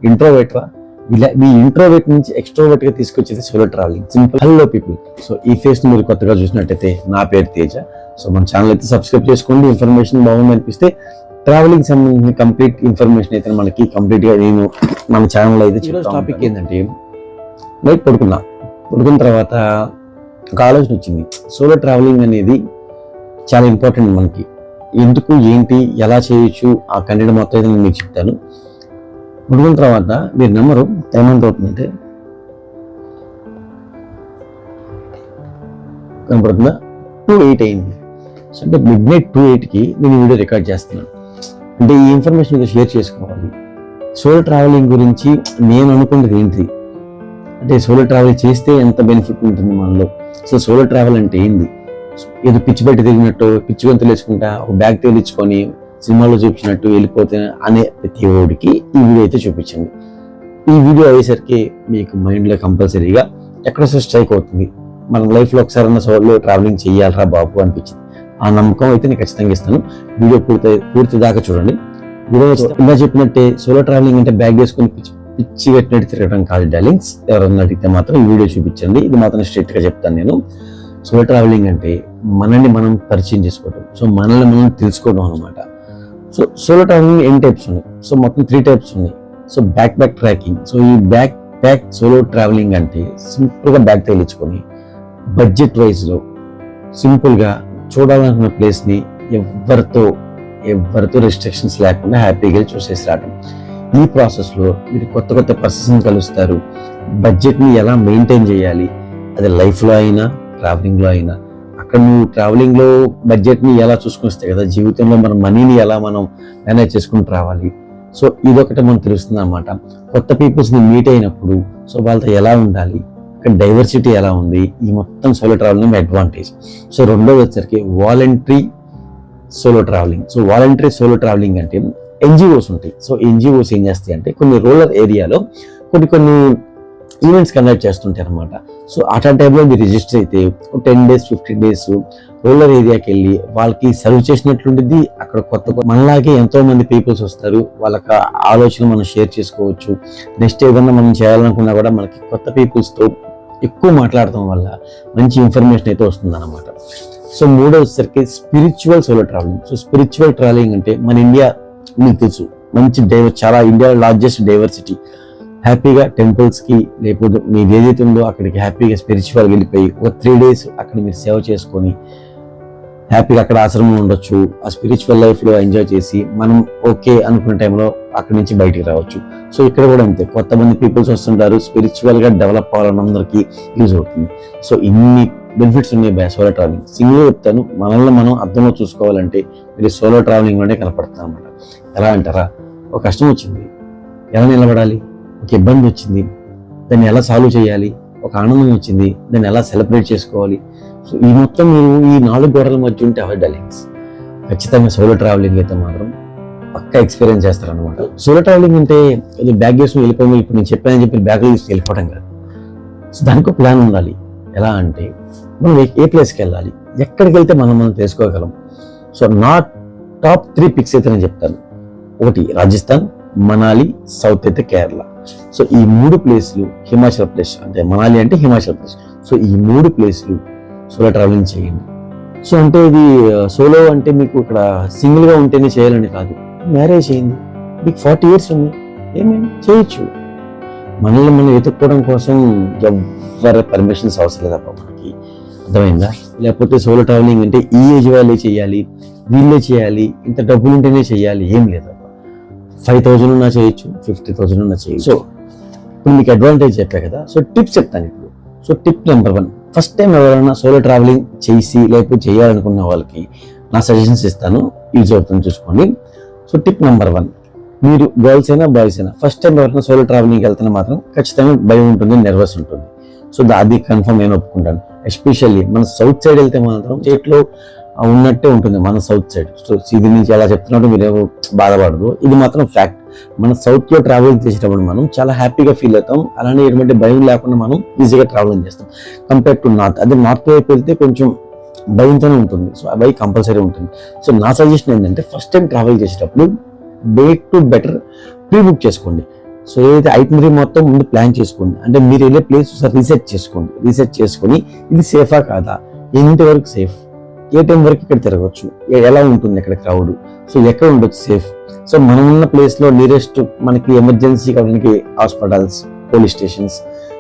ఇంట్రోవర్ట్వా, ఇలా మీ ఇంట్రోవర్ట్ నుంచి ఎక్స్ట్రోవర్ట్ గా తీసుకొచ్చేది solo travelling. Simple. Hello people. So ఈ ఫేస్ ని మీరు కొత్తగా చూసినట్టయితే నా పేరు తేజ. సో మన ఛానల్ అయితే సబ్స్క్రైబ్ చేసుకోండి. ఇన్ఫర్మేషన్ బాగుంది అనిపిస్తే ట్రావెలింగ్ సంబంధించిన కంప్లీట్ ఇన్ఫర్మేషన్ అయితే మనకి కంప్లీట్ గా నేను మన ఛానల్లో అయితే ఈరోజు టాపిక్ ఏంటంటే, నైట్ పడుకున్న తర్వాత ఒక ఆలోచన వచ్చింది. సోలో ట్రావెలింగ్ అనేది చాలా ఇంపార్టెంట్ మనకి. ఎందుకు, ఏంటి, ఎలా చేయొచ్చు, ఆ కంటెంట్ మొత్తం అయితే నేను మీకు చెప్తాను. పడుకున్న తర్వాత మీరు నమ్మరు, టైం ఎంత అవుతుందంటే కనపడుతుందా, 2:08 అయింది. సో అంటే మిడ్నైట్ 2:08కి నేను వీడియో రికార్డ్ చేస్తున్నాను. అంటే ఈ ఇన్ఫర్మేషన్ మీద షేర్ చేసుకోవాలి. సోలో ట్రావెలింగ్ గురించి నేను అనుకున్నది ఏంటి అంటే, సోలో ట్రావెల్ చేస్తే ఎంత బెనిఫిట్ ఉంటుంది మనలో. సో సోలో ట్రావెల్ అంటే ఏంది, ఏదో పిచ్చి బయట తిరిగినట్టు పిచ్చి గొంతులు వేసుకుంటా ఒక బ్యాగ్ తేలించుకొని సినిమాలో చూపించినట్టు వెళ్ళిపోతే అనే ప్రతి ఓడికి ఈ వీడియో అయితే చూపించండి. ఈ వీడియో అయ్యేసరికి మీకు మైండ్లో కంపల్సరీగా ఎక్కడ స్ట్రైక్ అవుతుంది, మన లైఫ్లో ఒకసారి సోలో ట్రావెలింగ్ చెయ్యాలరా బాబు అనిపించింది. ఆ నమ్మకం అయితే నేను ఖచ్చితంగా ఇస్తాను. వీడియో పూర్తి దాకా చూడండి. వీడియో ఇలా చెప్పినట్టే సోలో ట్రావెలింగ్ అంటే బ్యాగ్ వేసుకొని పిచ్చి పెట్టినట్టు తిరగడం కాదు డార్లింగ్స్. ఎవరన్నా అడిగితే మాత్రం ఈ వీడియో చూపించండి. ఇది మాత్రం స్ట్రైట్గా చెప్తాను నేను. సోలో ట్రావెలింగ్ అంటే మనల్ని మనం పరిచయం చేసుకోవడం, సో మనల్ని మనం తెలుసుకోవడం అనమాట. సో సోలో ట్రావెలింగ్ ఎన్ని టైప్స్ ఉన్నాయి, సో మొత్తం 3 టైప్స్ ఉన్నాయి. So back tracking. సో ఈ బ్యాక్ సోలో ట్రావెలింగ్ అంటే సింపుల్గా బ్యాగ్ తగిలించుకొని బడ్జెట్ వైజ్లో సింపుల్గా చూడాలనుకున్న ప్లేస్ని ఎవరితో రెస్ట్రిక్షన్స్ లేకుండా హ్యాపీగా చూసేసి రావడం. ఈ ప్రాసెస్లో మీరు కొత్త పర్సన్ కలుస్తారు. బడ్జెట్ని ఎలా మెయింటైన్ చేయాలి, అది లైఫ్లో అయినా ట్రావెలింగ్లో అయినా. అక్కడ నువ్వు ట్రావెలింగ్లో బడ్జెట్ని ఎలా చూసుకుని వస్తాయి కదా, జీవితంలో మన మనీని ఎలా మనం మేనేజ్ చేసుకుని రావాలి. సో ఇదొకటి మనకు తెలుస్తుంది అన్నమాట. కొత్త పీపుల్స్ని మీట్ అయినప్పుడు సో వాళ్ళతో ఎలా ఉండాలి, అక్కడ డైవర్సిటీ ఎలా ఉంది, ఈ మొత్తం సోలో ట్రావెలింగ్ అడ్వాంటేజ్. సో రెండోది వచ్చరికి voluntary solo travelling. So voluntary solo travelling అంటే ఎన్జిఓస్ ఉంటాయి. సో ఎన్జిఓస్ ఏం చేస్తాయి అంటే కొన్ని రూరల్ ఏరియాలో కొన్ని ఈవెంట్స్ కండక్ట్ చేస్తుంటాయి అనమాట. సో అటా టైంలో మీరు రిజిస్టర్ అయితే 10 days 15 days రూరల్ ఏరియాకి వెళ్ళి వాళ్ళకి సర్వ్ చేసినట్లుంటుంది. అక్కడ కొత్త మనలాగే ఎంతో మంది పీపుల్స్ వస్తారు, వాళ్ళకి ఆలోచన మనం షేర్ చేసుకోవచ్చు. నెక్స్ట్ ఏదన్నా మనం చేయాలనుకున్నా కూడా మనకి కొత్త పీపుల్స్తో ఎక్కువ మాట్లాడటం వల్ల మంచి ఇన్ఫర్మేషన్ అయితే వస్తుంది అనమాట. సో మూడవసరికి spiritual solo travelling. So spiritual travelling అంటే మన ఇండియా మీకు తెలుసు, మంచి చాలా ఇండియా లార్జెస్ట్ డైవర్సిటీ. హ్యాపీగా టెంపుల్స్కి లేకపోతే మీరు ఏదైతే ఉందో అక్కడికి హ్యాపీగా స్పిరిచువల్గా వెళ్ళిపోయి ఒక 3 days అక్కడ మీరు సేవ చేసుకొని హ్యాపీగా అక్కడ ఆశ్రమం ఉండొచ్చు. ఆ స్పిరిచువల్ లైఫ్లో ఎంజాయ్ చేసి మనం ఓకే అనుకున్న టైంలో అక్కడి నుంచి బయటికి రావచ్చు. సో ఇక్కడ కూడా అంతే, కొంతమంది పీపుల్స్ వస్తుంటారు, స్పిరిచువల్గా డెవలప్ అవ్వాలని అందరికీ యూజ్ అవుతుంది. సో ఇన్ని బెనిఫిట్స్ ఉన్నాయి సోలో ట్రావెలింగ్. సింగిల్గా చెప్తాను, మనల్ని మనం అర్థంలో చూసుకోవాలంటే మీరు సోలో ట్రావెలింగ్లోనే కనపడతారు అనమాట. ఎలా అంటారా, ఒక కష్టం వచ్చింది, ఎలా నిలబడాలి, ఒక ఇబ్బంది వచ్చింది, దాన్ని ఎలా సాల్వ్ చేయాలి, ఒక ఆనందం వచ్చింది, దాన్ని ఎలా సెలబ్రేట్ చేసుకోవాలి. సో ఈ మొత్తం మీరు ఈ 4 గోడల మధ్య ఉంటే అవే డార్లింగ్స్. ఖచ్చితంగా సోలో ట్రావెలింగ్ అయితే మాత్రం పక్కా ఎక్స్పీరియన్స్ చేస్తారనమాట. సోలో ట్రావెలింగ్ అంటే ఇది బ్యాగ్ వేసుకుని వెళ్ళిపోయి ఇప్పుడు నేను చెప్పానని చెప్పి బ్యాగ్లో తీసుకు వెళ్ళిపోవడం కాదు. సో దానికి ఒక ప్లాన్ ఉండాలి. ఎలా అంటే మనం ఏ ప్లేస్కి వెళ్ళాలి, ఎక్కడికి వెళ్తే మనం తెలుసుకోగలం. సో నా టాప్ 3 పిక్స్ అయితే నేను చెప్తాను. ఒకటి రాజస్థాన్, మనాలి, సౌత్ అయితే కేరళ. సో ఈ 3 ప్లేస్లు, హిమాచల్ ప్రదేశ్ అంటే మనాలి అంటే హిమాచల్ ప్రదేశ్. సో ఈ 3 ప్లేస్లు సోలో ట్రావెలింగ్ చేయండి. సో అంటే ఇది సోలో అంటే మీకు ఇక్కడ సింగిల్గా ఉంటేనే చేయాలని కాదు, మ్యారేజ్ అయింది, మీకు 40 years ఉన్నాయి, ఏమేమి చేయొచ్చు. మనల్ని మనం వెతుక్కోవడం కోసం ఎవరి పర్మిషన్స్ అవసరం లేదప్ప మనకి, అర్థమైందా? లేకపోతే సోలో ట్రావెలింగ్ అంటే ఈ ఏజ్ వాళ్ళే చేయాలి, వీళ్ళే చేయాలి, ఇంత డబ్బులు ఉంటేనే చేయాలి, ఏం లేదప్ప. 5,000 ఉన్నా చేయొచ్చు, 50,000 ఉన్నా చేయొచ్చు. సో ఇప్పుడు మీకు అడ్వాంటేజ్ చెప్పా కదా, సో టిప్స్ చెప్తాను ఇప్పుడు. So tip number 1, first time ఎవరైనా సోలో ట్రావెలింగ్ చేసి లేకపోతే చేయాలనుకున్న వాళ్ళకి నా సజెషన్స్ ఇస్తాను, యూజ్ అవుతుంది చూసుకోండి. సో టిప్ నెంబర్ 1, మీరు గర్ల్స్ అయినా బాయ్స్ అయినా ఫస్ట్ టైం ఎవరైనా సోలో ట్రావెలింగ్కి వెళ్తున్నా మాత్రం ఖచ్చితంగా భయం ఉంటుంది, నర్వస్ ఉంటుంది. సో అది కన్ఫర్మ్ నేను ఒప్పుకుంటాను. ఎస్పెషల్లీ మన సౌత్ సైడ్ వెళ్తే మాత్రం స్టేట్లో ఉన్నట్టే ఉంటుంది మన సౌత్ సైడ్. సో ఇది నుంచి అలా చెప్తున్నట్టు మీరేమో బాధపడదు, ఇది మాత్రం ఫ్యాక్ట్. మన సౌత్లో ట్రావెలింగ్ చేసేటప్పుడు మనం చాలా హ్యాపీగా ఫీల్ అవుతాం, అలానే ఎటువంటి భయం లేకుండా మనం ఈజీగా ట్రావెలింగ్ చేస్తాం కంపేర్ టు నార్త్. అదే నార్త్ వైపు వెళ్తే కొంచెం భయంతోనే ఉంటుంది. సో ఆ భయం కంపల్సరీ ఉంటుంది. సో నా సజెషన్ ఏంటంటే ఫస్ట్ టైం ట్రావెల్ చేసేటప్పుడు day to better pre book చేసుకోండి. సో ఏదైతే ఐటనరీ మొత్తం ముందు ప్లాన్ చేసుకోండి. అంటే మీరు వెళ్ళే ప్లేస్ రీసెర్చ్ చేసుకోండి. రీసెర్చ్ చేసుకొని ఇది సేఫా కాదా, ఎన్నింటి వరకు సేఫ్, ఏ టైం వరకు ఇక్కడ తిరగవచ్చు, ఎలా ఉంటుంది ఇక్కడ క్రౌడ్, సో ఎక్కడ ఉండొచ్చు సేఫ్. సో మనం ఉన్న ప్లేస్లో నియరెస్ట్ మనకి ఎమర్జెన్సీ కావడానికి హాస్పిటల్స్, పోలీస్ స్టేషన్స్,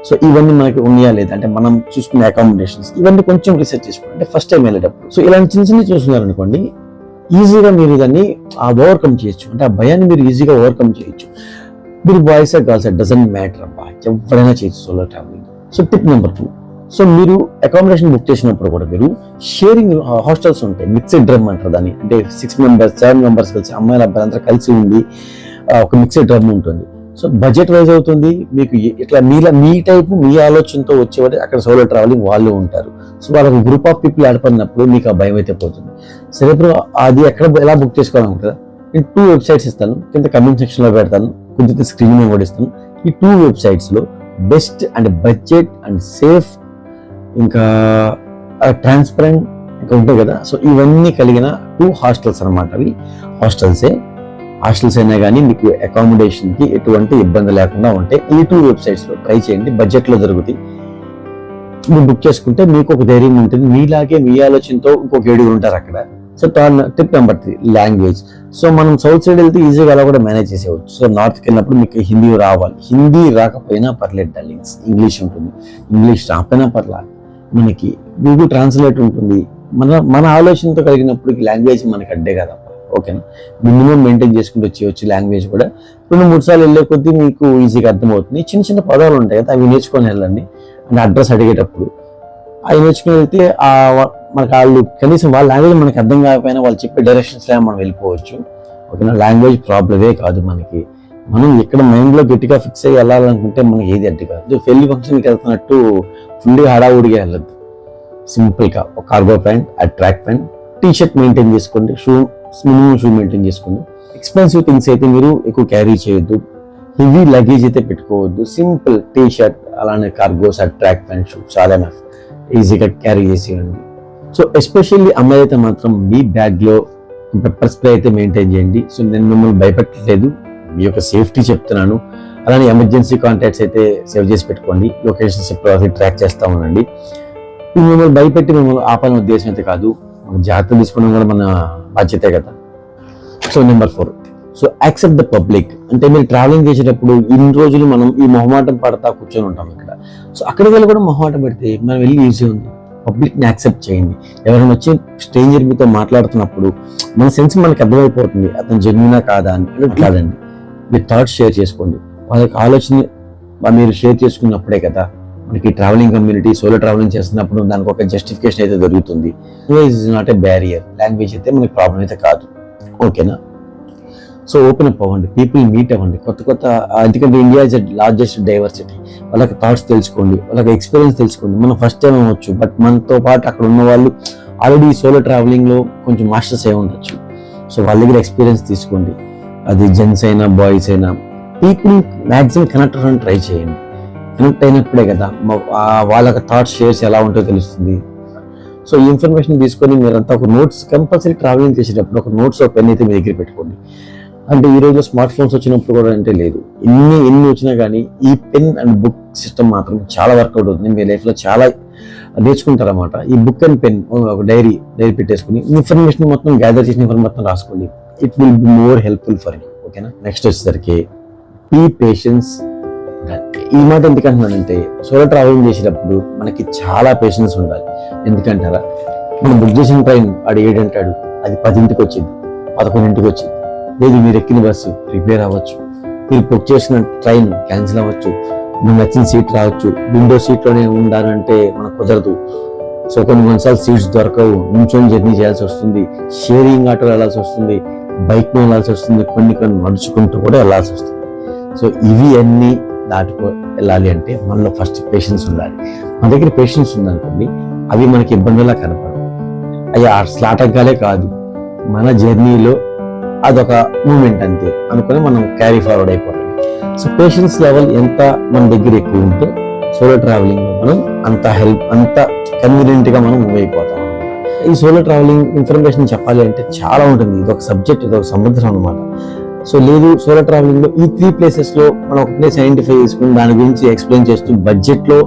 సో ఇవన్నీ మనకి ఉన్నాయా లేదా, అంటే మనం చూసుకునే అకామిడేషన్స్, ఇవన్నీ కొంచెం రీసెర్చ్ చేసుకోండి. అంటే ఫస్ట్ టైం వెళ్ళేటప్పుడు సో ఇలాంటి చిన్న చిన్న చూస్తున్నారు అనుకోండి, ఈజీగా మీరు దాన్ని ఓవర్కమ్ చేయొచ్చు. అంటే ఆ భయాన్ని మీరు ఈజీగా ఓవర్కమ్ చేయొచ్చు. మీరు బాయ్స్ గర్ల్స్ డజంట్ మ్యాటర్ అబ్బా, ఎవరైనా చేయొచ్చు solo travelling. So tip number 2, so మీరు అకామిడేషన్ బుక్ చేసినప్పుడు కూడా మీరు షేరింగ్ హాస్టల్స్ ఉంటాయి, మిక్స్డ్ డ్రమ్ అంటారు దాన్ని. అంటే 6 members 7 members కలిసి, అమ్మాయిలు అబ్బాయిలు అందరూ కలిసి ఉండి ఒక మిక్స్డ్ డ్రమ్ ఉంటుంది. సో బడ్జెట్ వైజ్ అవుతుంది మీకు. ఇట్లా మీ టైపు మీ ఆలోచనతో వచ్చేవాడు అక్కడ సోలో ట్రావెలింగ్ వాళ్ళు ఉంటారు. సో వాళ్ళకి గ్రూప్ ఆఫ్ పీపుల్ ఏర్పడినప్పుడు మీకు ఆ భయం అయితే పోతుంది. సరే, ఇప్పుడు అది ఎక్కడ ఎలా బుక్ చేసుకోవాలనుకుంటారా, నేను 2 websites ఇస్తాను, కింద కమెంట్ సెక్షన్లో పెడతాను, కొంచెం స్క్రీన్ మీద కూడా ఇస్తాను. ఈ 2 websitesలో best and budget and safe ఇంకా ట్రాన్స్పరెంట్ ఇంకా ఉంటాయి కదా, సో ఇవన్నీ కలిగిన 2 హాస్టల్స్ అనమాట. అవి హాస్టల్స్ అయినా కానీ మీకు అకామిడేషన్కి ఎటువంటి ఇబ్బంది లేకుండా ఉంటాయి. ఈ 2 websitesలో ట్రై చేయండి, బడ్జెట్లో దొరుకుతాయి. మీరు బుక్ చేసుకుంటే మీకు ఒక ధైర్యం ఉంటుంది. మీలాగే మీ ఆలోచనతో ఇంకొక 7 ఉంటారు అక్కడ. So tip number 3, language. So మనం సౌత్ సైడ్ వెళ్తే ఈజీగా అలా కూడా మేనేజ్ చేసేవచ్చు. సో నార్త్కి వెళ్ళినప్పుడు మీకు హిందీ రావాలి. హిందీ రాకపోయినా పర్లేదు డార్లింగ్స్, ఇంగ్లీష్ ఉంటుంది. ఇంగ్లీష్ రాకపోయినా పర్లేదు, మనకి గూగుల్ ట్రాన్స్లేట్ ఉంటుంది. మన ఆలోచనతో కలిగినప్పుడు లాంగ్వేజ్ మనకి అడ్డే కదా, ఓకేనా. మినిమం మెయింటైన్ చేసుకుంటూ వచ్చేయచ్చు. లాంగ్వేజ్ కూడా 2-3 సార్లు వెళ్ళే కొద్దీ మీకు ఈజీగా అర్థమవుతుంది. చిన్న చిన్న పదాలు ఉంటాయి కదా, అవి నేర్చుకొని వెళ్ళండి. అంటే అడ్రస్ అడిగేటప్పుడు అవి నేర్చుకుని వెళ్తే మనకు వాళ్ళు కనీసం వాళ్ళ లాంగ్వేజ్ మనకి అర్థం కాకపోయినా వాళ్ళు చెప్పే డైరెక్షన్స్ మనం వెళ్ళిపోవచ్చు, ఓకేనా. లాంగ్వేజ్ ప్రాబ్లమే కాదు మనకి. మనం ఎక్కడ మైండ్లో గట్టిగా ఫిక్స్ అయ్యి వెళ్ళాలనుకుంటే మనకి ఏది అడ్డు కాదు. పెళ్లి ఫంక్షన్కి వెళ్తున్నట్టు ఫుల్గా హడావుడిగా వెళ్ళద్దు. సింపుల్గా ఒక cargo pant, track pant, T-shirt maintain చేసుకోండి, మినిమం షూ మెయింటైన్ చేసుకోండి. ఎక్స్పెన్సివ్ థింగ్స్ అయితే మీరు ఎక్కువ క్యారీ చేయొద్దు. హెవీ లగేజ్ అయితే పెట్టుకోవద్దు. సింపుల్ టీ-షర్ట్, అలానే కార్గోస్, ట్రాక్ ప్యాంట్, షూ చాలా ఈజీగా క్యారీ చేసేయండి. సో ఎస్పెషల్లీ అమ్మాయి అయితే మాత్రం మీ బ్యాగ్లో పెప్పర్ స్ప్రే అయితే మెయింటైన్ చేయండి. సో నేను మిమ్మల్ని భయపెట్టలేదు, మీ యొక్క సేఫ్టీ చెప్తున్నాను. అలానే ఎమర్జెన్సీ కాంటాక్ట్స్ అయితే సేవ్ చేసి పెట్టుకోండి. లొకేషన్స్ ఎప్పుడు ట్రాక్ చేస్తూ ఉండండి. ఇది మిమ్మల్ని భయపెట్టి మిమ్మల్ని ఆపాలనే ఉద్దేశం అయితే కాదు. జాగ్రత్త తీసుకోవడం కూడా మన బాధ్యతే కదా. So number 4, so accept the public. అంటే మీరు ట్రావెలింగ్ చేసేటప్పుడు ఇన్ని రోజులు మనం ఈ మొహమాటం పడతా కూర్చొని ఉంటాం ఇక్కడ. సో అక్కడికి వెళ్ళి కూడా మొహమాటం పెడితే మనం వెళ్ళి ఈజీ ఉంది. పబ్లిక్ని యాక్సెప్ట్ చేయండి. ఎవరైనా వచ్చి స్ట్రేంజర్ మీతో మాట్లాడుతున్నప్పుడు మన సెన్స్ మనకి అర్థమైపోతుంది, అతను జెన్యునా కాదా అని. కాదండి, మీరు థాట్స్ షేర్ చేసుకోండి. వాళ్ళకి ఆలోచన మీరు షేర్ చేసుకున్నప్పుడే కదా మనకి ట్రావెలింగ్ కమ్యూనిటీ సోలో ట్రావెలింగ్ చేస్తున్నప్పుడు దానికి ఒక జస్టిఫికేషన్ అయితే దొరుకుతుంది. Language is not a barrier. Language అయితే మనకి ప్రాబ్లం అయితే కాదు, ఓకేనా. సో ఓపెన్ అప్ అవ్వండి, పీపుల్ మీట్ అవ్వండి, కొత్త ఎందుకంటే ఇండియా ఇస్ లార్జెస్ట్ డైవర్సిటీ. వాళ్ళకి థాట్స్ తెలుసుకోండి, వాళ్ళకి ఎక్స్పీరియన్స్ తెలుసుకోండి. మనం ఫస్ట్ టైం అవ్వచ్చు, బట్ మనతో పాటు అక్కడ ఉన్న వాళ్ళు ఆల్రెడీ సోలో ట్రావెలింగ్లో కొంచెం మాస్టర్స్ అయి ఉండొచ్చు. సో వాళ్ళ దగ్గర ఎక్స్పీరియన్స్ తీసుకోండి. అది జెంట్స్ అయినా బాయ్స్ అయినా పీపుల్ మ్యాక్సిమం కనెక్ట్ అవ్వడానికి ట్రై చేయండి. కనెక్ట్ అయినప్పుడే కదా వాళ్ళకి థాట్స్ షేర్స్ ఎలా ఉంటుందో తెలుస్తుంది. సో ఈ ఇన్ఫర్మేషన్ తీసుకొని మీరంతా ఒక నోట్స్ కంపల్సరీ ట్రావెలింగ్ చేసేటప్పుడు ఒక నోట్స్ ఒక పెన్ అయితే మీ దగ్గర పెట్టుకోండి. అంటే ఈ రోజు స్మార్ట్ ఫోన్స్ వచ్చినప్పుడు కూడా అంటే లేదు, ఎన్ని వచ్చినా కానీ ఈ పెన్ అండ్ బుక్ సిస్టమ్ మాత్రం చాలా వర్కౌట్ అవుతుంది. మీ లైఫ్లో చాలా నేర్చుకుంటారన్నమాట. ఈ బుక్ అండ్ పెన్ ఒక డైరీ పెట్టేసుకుని ఇన్ఫర్మేషన్ మొత్తం గ్యాదర్ చేసిన ఇన్ఫర్మేషన్ మొత్తం రాసుకోండి. It will be more helpful for you, ఓకేనా. నెక్స్ట్ వచ్చేసరికి ఈ పేషెన్స్. ఈ మాట ఎందుకంటున్నానంటే సోలో ట్రావెలింగ్ చేసేటప్పుడు మనకి చాలా పేషెన్స్ ఉండాలి. ఎందుకంటారా, మనం బుక్ చేసిన ట్రైన్ వాడు 7 అంటాడు, అది 10ంటికి వచ్చింది, 11ంటికి వచ్చింది. లేదు, మీరు ఎక్కిన బస్సు రిపేర్ అవ్వచ్చు, మీరు బుక్ చేసిన ట్రైన్ క్యాన్సిల్ అవ్వచ్చు, మీకు నచ్చిన సీట్ రావచ్చు. విండో సీట్లోనే ఉండాలంటే మనకు కుదరదు. సో కొన్నిసార్లు సీట్స్ దొరకవు, నుంచొని జర్నీ చేయాల్సి వస్తుంది, షేరింగ్ ఆటోలో వెళ్ళాల్సి వస్తుంది, బైక్లో వెళ్ళాల్సి వస్తుంది, కొన్ని నడుచుకుంటూ కూడా వెళ్ళాల్సి వస్తుంది. సో ఇవి అన్నీ దాటిపో వెళ్ళాలి అంటే మనలో ఫస్ట్ పేషెన్స్ ఉండాలి. మన దగ్గర పేషెన్స్ ఉందనుకోండి, అవి మనకి ఇబ్బందులా కనపడవు. అవి అసలు ఆటంకాలే కాదు, మన జర్నీలో అదొక మూమెంట్ అంతే అనుకుని మనం క్యారీ ఫార్వర్డ్ అయిపోవాలి. సో పేషెన్స్ లెవెల్ ఎంత మన దగ్గర ఎక్కువ ఉంటే సోలో ట్రావెలింగ్ మనం అంత కన్వీనియంట్ గా మనం మూవ్ అయిపోతాం. ఈ సోలో ట్రావెలింగ్ ఇన్ఫర్మేషన్ చెప్పాలి అంటే చాలా ఉంటుంది. ఇదొక సబ్జెక్ట్, ఇదొక సముద్రం అనమాట. సో లేదు సోలో ట్రావెలింగ్ లో ఈ 3 ప్లేసెస్ లో మనం ఒక ప్లేస్ ఐడెంటిఫై చేసుకుని దాని గురించి ఎక్స్ప్లెయిన్ చేస్తూ బడ్జెట్ లో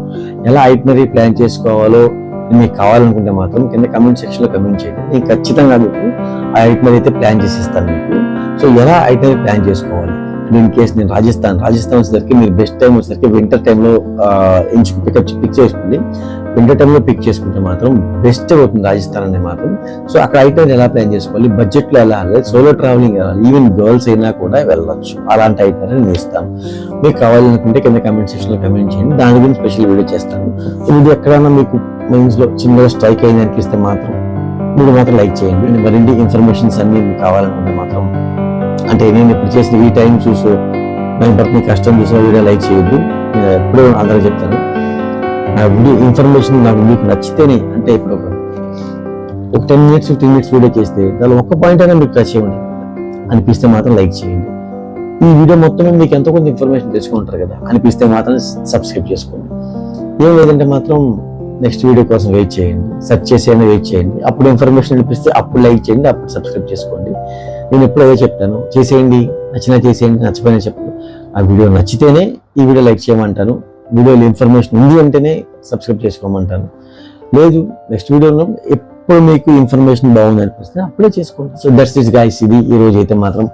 ఎలా ఐటినరీ ప్లాన్ చేసుకోవాలో మీకు కావాలనుకుంటే మాత్రం కింద కమెంట్ సెక్షన్ లో కమెంట్ చేయండి. నేను ఖచ్చితంగా మీకు ఆ ఐటినరీ అయితే ప్లాన్ చేసిస్తాను మీకు. సో ఎలా ఐటినరీ ప్లాన్ చేసుకోవాలి ఇన్ కేస్ నేను రాజస్థాన్ వచ్చేసరికి మీరు బెస్ట్ టైం వచ్చేసరికి వింటర్ టైంలో పిక్ చేసుకోండి. వింటర్ టైంలో పిక్ చేసుకుంటే మాత్రం బెస్ట్ అవుతుంది రాజస్థాన్ అనేది మాత్రం. సో అక్కడ ఐటమ్ ఎలా ప్లాన్ చేసుకోవాలి, బడ్జెట్ లో ఎలా వెళ్ళాలి, సోలో ట్రావెలింగ్ వెళ్ళాలి, ఈవెన్ గర్ల్స్ అయినా కూడా వెళ్ళొచ్చు. అలాంటి ఐటమ్ నేను ఇస్తాను. మీకు కావాలనుకుంటే కింద కమెంట్ సెక్షన్ లో కమెంట్ చేయండి, దాని గురించి స్పెషల్ వీడియో చేస్తాను. ఇది ఎక్కడైనా మీకు మైండ్స్ లో చిన్నగా స్ట్రైక్ అయింది అనిపిస్తే మాత్రం మీరు మాత్రం లైక్ చేయండి. మరిన్ని ఇన్ఫర్మేషన్స్ అన్ని మీకు కావాలనుకుంటే మాత్రం, అంటే నేను ఇప్పుడు చేసిన ఈ టైం చూసి దాని బట్టి కష్టం చూసిన వీడియో లైక్ చేయొద్దు. నేను ఎప్పుడూ అందరూ చెప్తాను, నా వీడియో ఇన్ఫర్మేషన్ నాకు మీకు నచ్చితేనే, అంటే ఇప్పుడు ఒక 10 minutes 15 minutes వీడియో చేస్తే దానిలో ఒక్క పాయింట్ అయినా మీకు టచ్ చేయండి అనిపిస్తే మాత్రం లైక్ చేయండి. ఈ వీడియో మొత్తం మీకు ఎంతో కొంత ఇన్ఫర్మేషన్ తెచ్చుకుంటారు కదా అనిపిస్తే మాత్రం సబ్స్క్రైబ్ చేసుకోండి. ఏం లేదంటే మాత్రం నెక్స్ట్ వీడియో కోసం వెయిట్ చేయండి, సెర్చ్ చేసేయండి, వెయిట్ చేయండి. అప్పుడు ఇన్ఫర్మేషన్ అనిపిస్తే అప్పుడు లైక్ చేయండి, అప్పుడు సబ్స్క్రైబ్ చేసుకోండి. నేను ఎప్పుడు అదే చెప్తాను, చేసేయండి, నచ్చినా చేసేయండి, నచ్చిపోయినా చెప్పండి. ఆ వీడియో నచ్చితేనే ఈ వీడియో లైక్ చేయమంటాను, వీడియోలో ఇన్ఫర్మేషన్ ఉంది అంటేనే సబ్స్క్రైబ్ చేసుకోమంటాను. లేదు నెక్స్ట్ వీడియోలో ఎప్పుడు మీకు ఇన్ఫర్మేషన్ బాగుంది అనిపిస్తే అప్పుడే చేసుకోండి. So that's it guys. ఇది ఈ రోజు అయితే మాత్రం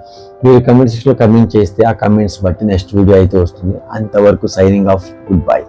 మీరు కమెంట్స్ లో కమెంట్ చేస్తే ఆ కమెంట్స్ బట్టి నెక్స్ట్ వీడియో అయితే వస్తుంది. అంతవరకు సైనింగ్ ఆఫ్, గుడ్ బై.